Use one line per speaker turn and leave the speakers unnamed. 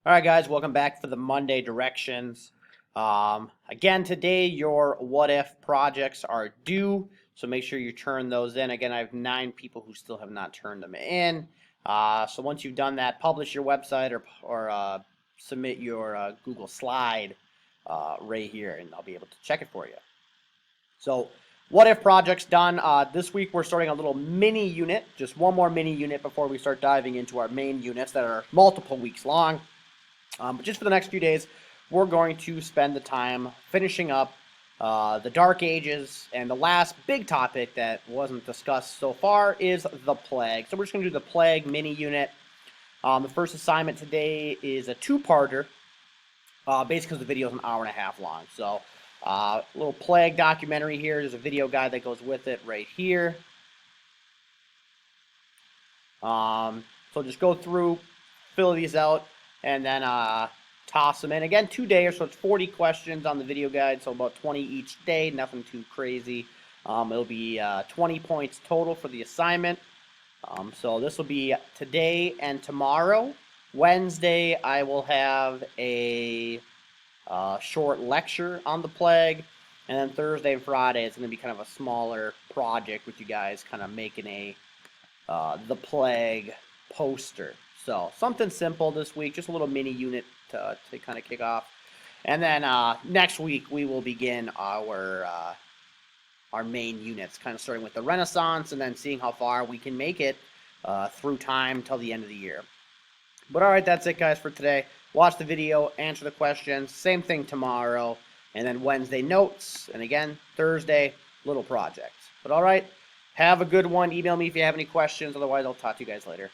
All right, guys, welcome back for the Monday directions. Again, today your what if projects are due, so make sure you turn those in. Again, I have 9 people who still have not turned them in. So once you've done that, publish your website or submit your Google slide right here, and I'll be able to check it for you. So, what if project's done? This week we're starting a little mini unit, just one more mini unit before we start diving into our main units that are multiple weeks long. But just for the next few days, we're going to spend the time finishing up the Dark Ages, and the last big topic that wasn't discussed so far is the Plague. So we're just going to do the Plague mini unit. The first assignment today is a two-parter, basically because the video is an hour and a half long. So a little Plague documentary here. There's a video guide that goes with it right here. So just go through, fill these out, and then toss them in. Again, 2 days, so it's 40 questions on the video guide, so about 20 each day, nothing too crazy. It'll be 20 points total for the assignment. So this will be today and tomorrow. Wednesday, I will have a short lecture on the Plague. And then Thursday and Friday, it's going to be kind of a smaller project with you guys kind of making a the Plague poster. So something simple this week, just a little mini unit to kind of kick off. And then next week we will begin our main units, kind of starting with the Renaissance and then seeing how far we can make it through time till the end of the year. But all right, that's it, guys, for today. Watch the video, answer the questions. Same thing tomorrow. And then Wednesday, notes. And again, Thursday, little projects. But all right, have a good one. Email me if you have any questions. Otherwise, I'll talk to you guys later.